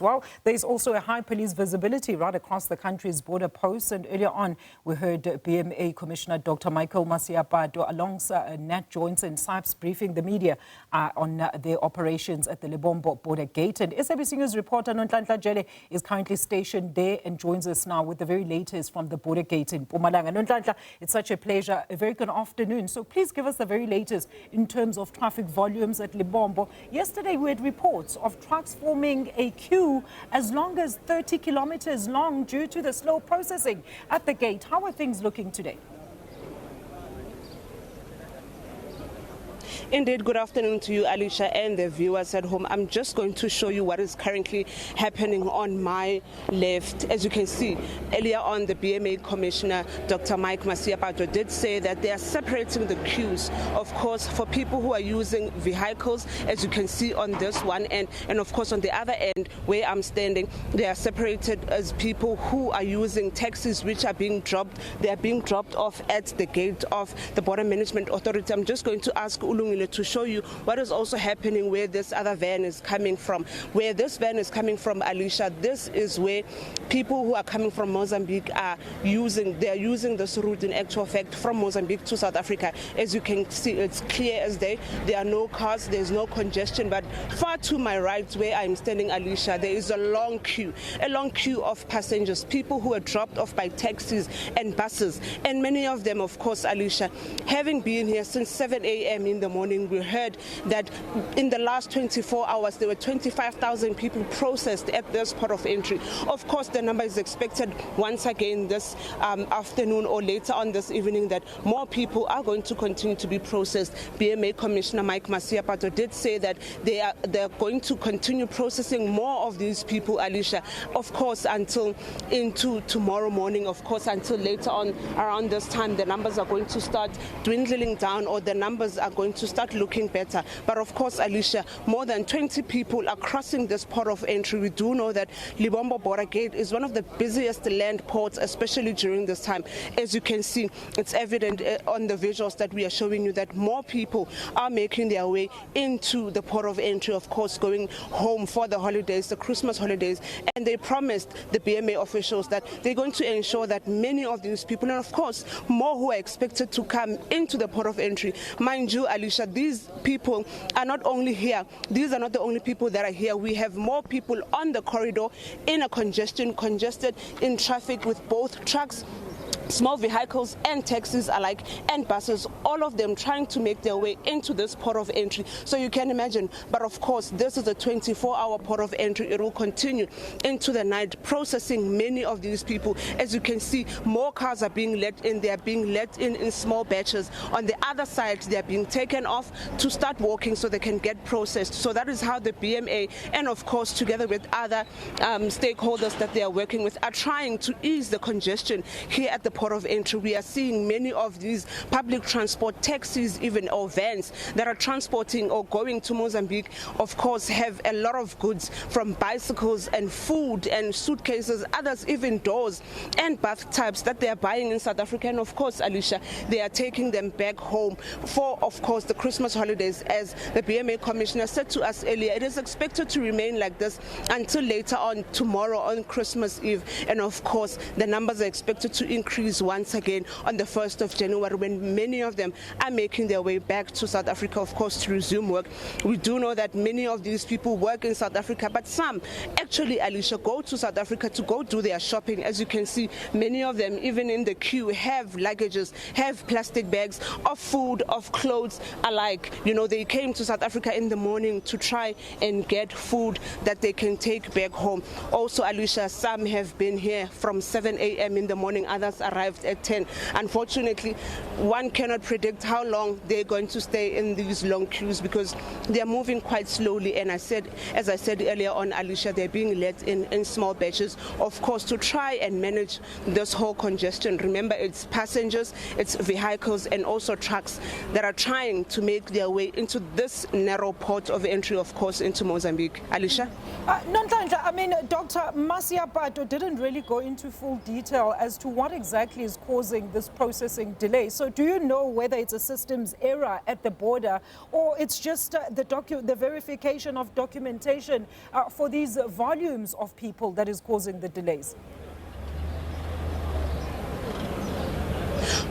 Well, there's also a high police visibility right across the country's border posts. And earlier on, we heard BMA Commissioner Dr. Masiapato alongside Nat Jones and SAPS briefing the media on their operations at the Lebombo Border Gate. And SABC News reporter Nonhlanhla Jele is currently stationed there and joins us now with the very latest from the border gate in Mpumalanga. Nonhlanhla, it's such a pleasure. A very good afternoon. So please give us the very latest in terms of traffic volumes at Lebombo. Yesterday, we had reports of trucks forming a queue as long as 30 kilometers long due to the slow processing at the gate. How are things looking today? Indeed, good afternoon to you, Alicia, and the viewers at home. I'm just going to show you what is currently happening on my left. As you can see, earlier on, the BMA Commissioner Dr. Masiapato did say that they are separating the queues, of course, for people who are using vehicles, as you can see on this one end, and of course on the other end where I'm standing, they are separated as people who are using taxis which are being dropped. They are being dropped off at the gate of the Border Management Authority. I'm just going to ask Ulungile to show you what is also happening where this other van is coming from. Where this van is coming from, Alicia, this is where people who are coming from Mozambique are using. They are using this route in actual fact from Mozambique to South Africa. As you can see, it's clear as day. There are no cars, there's no congestion, but far to my right where I'm standing, Alicia, there is a long queue of passengers, people who are dropped off by taxis and buses, and many of them, of course, Alicia, having been here since 7 a.m. in the morning. We heard that in the last 24 hours, there were 25,000 people processed at this port of entry. Of course, the number is expected once again this afternoon or later on this evening that more people are going to continue to be processed. BMA Commissioner Masiapato did say that they're going to continue processing more of these people, Alicia, of course, until into tomorrow morning, of course, until later on around this time, the numbers are going to start dwindling down, or the numbers are going to start looking better. But of course, Alicia, more than 20 people are crossing this port of entry. We do know that Lebombo Border Gate is one of the busiest land ports, especially during this time. As you can see, it's evident on the visuals that we are showing you that more people are making their way into the port of entry, of course, going home for the holidays, the Christmas holidays. And they promised the BMA officials that they're going to ensure that many of these people, and of course, more who are expected to come into the port of entry. Mind you, Alicia, these people are not only here. These are not the only people that are here. We have more people on the corridor in a congested in traffic with both trucks, small vehicles and taxis alike, and buses, all of them trying to make their way into this port of entry. So you can imagine, but of course this is a 24-hour port of entry. It will continue into the night, processing many of these people. As you can see, more cars are being let in. They are being let in small batches. On the other side, they are being taken off to start walking so they can get processed. So that is how the BMA, and of course together with other stakeholders that they are working with, are trying to ease the congestion here at the port of entry. We are seeing many of these public transport taxis, even, or vans that are transporting or going to Mozambique, of course, have a lot of goods, from bicycles and food and suitcases, others even doors and bathtubs that they are buying in South Africa. And of course, Alicia, they are taking them back home for, of course, the Christmas holidays. As the BMA Commissioner said to us earlier, it is expected to remain like this until later on tomorrow on Christmas Eve. And of course, the numbers are expected to increase once again on the 1st of January, when many of them are making their way back to South Africa, of course, to resume work. We do know that many of these people work in South Africa, but some actually, Alicia, go to South Africa to go do their shopping. As you can see, many of them, even in the queue, have luggages, have plastic bags of food, of clothes alike. You know, they came to South Africa in the morning to try and get food that they can take back home. Also, Alicia, some have been here from 7 a.m. in the morning, others arrived at 10. Unfortunately, one cannot predict how long they're going to stay in these long queues because they're moving quite slowly. And as I said earlier on, Alicia, they're being let in small batches, of course, to try and manage this whole congestion. Remember, it's passengers, it's vehicles, and also trucks that are trying to make their way into this narrow port of entry, of course, into Mozambique. Alicia? Nonhlanhla, I mean, Dr. Masiapato didn't really go into full detail as to what exactly exactly is causing this processing delay? So do you know whether it's a systems error at the border or it's just the verification of documentation for these volumes of people that is causing the delays?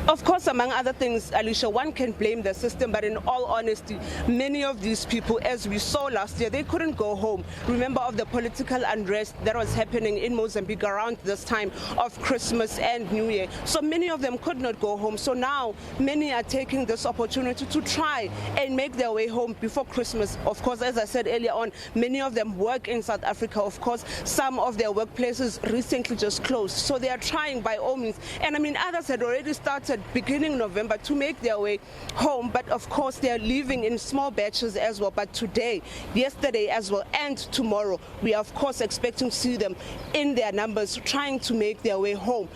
Of course, among other things, Alicia, one can blame the system, but in all honesty, many of these people, as we saw last year, they couldn't go home. Remember of the political unrest that was happening in Mozambique around this time of Christmas and New Year. So many of them could not go home. So now many are taking this opportunity to try and make their way home before Christmas. Of course, as I said earlier on, many of them work in South Africa. Of course, some of their workplaces recently just closed. So they are trying by all means. And I mean, others had already started beginning November to make their way home, but of course they are leaving in small batches as well. But today, yesterday as well, and tomorrow, we are of course expecting to see them in their numbers trying to make their way home.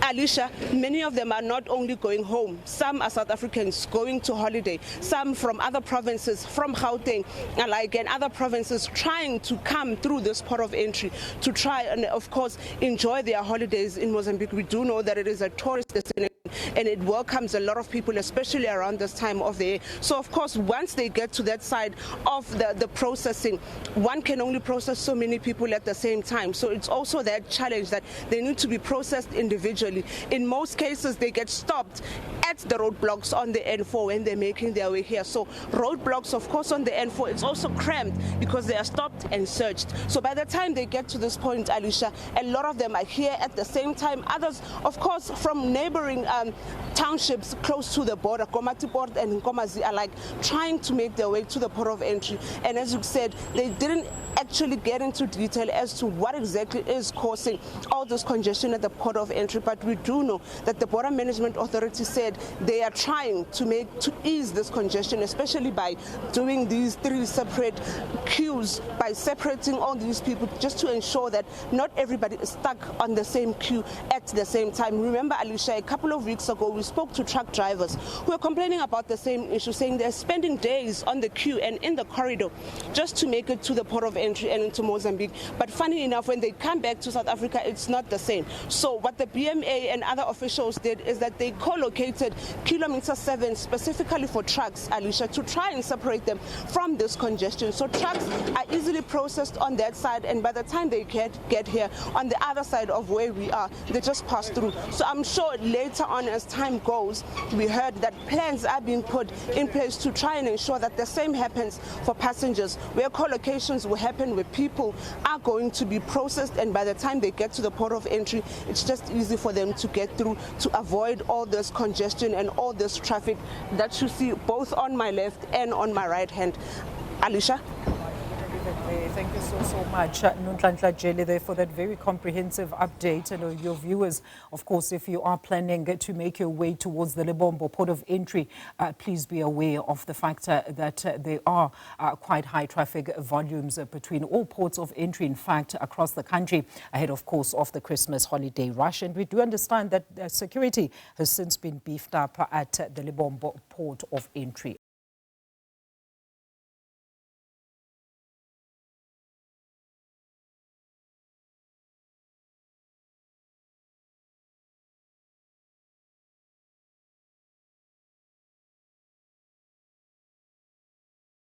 Alicia, many of them are not only going home, some are South Africans going to holiday, some from other provinces, from Gauteng, and other provinces trying to come through this port of entry to try and of course enjoy their holidays in Mozambique. We do know that it is a tourist destination and it welcomes a lot of people, especially around this time of the year. So of course, once they get to that side of the processing, one can only process so many people at the same time. So it's also that challenge that they need to be processed individually. In most cases, they get stopped at the roadblocks on the N4 when they're making their way here. So roadblocks, of course, on the N4, it's also cramped because they are stopped and searched. So by the time they get to this point, Alicia, a lot of them are here at the same time. Others, of course, from neighboring townships close to the border, Komati and Nkomazi, are trying to make their way to the port of entry. And as you said, they didn't actually get into detail as to what exactly is causing all this congestion at the port of entry, but we do know that the Border Management Authority said they are trying to ease this congestion, especially by doing these 3 separate queues, by separating all these people just to ensure that not everybody is stuck on the same queue at the same time. Remember, Alicia, a couple of weeks ago we spoke to truck drivers who were complaining about the same issue, saying they're spending days on the queue and in the corridor just to make it to the port of entry and into Mozambique. But funny enough, when they come back to South Africa, it's not the same. So what the BMA and other officials did is that they co-located kilometer 7 specifically for trucks, Alicia, to try and separate them from this congestion. So trucks are easily processed on that side, and by the time they get here on the other side of where we are, they just pass through. So I'm sure later on, as time goes, we heard that plans are being put in place to try and ensure that the same happens for passengers, where co-locations will happen where people are going to be processed, and by the time they get to the port of entry, it's just easy for them to get through to avoid all this congestion and all this traffic that you see both on my left and on my right hand. Alicia? Thank you so much, Nonhlanhla Jele, there for that very comprehensive update. And your viewers, of course, if you are planning to make your way towards the Lebombo port of entry, please be aware of the fact that there are quite high traffic volumes between all ports of entry, in fact, across the country, ahead, of course, of the Christmas holiday rush. And we do understand that security has since been beefed up at the Lebombo port of entry.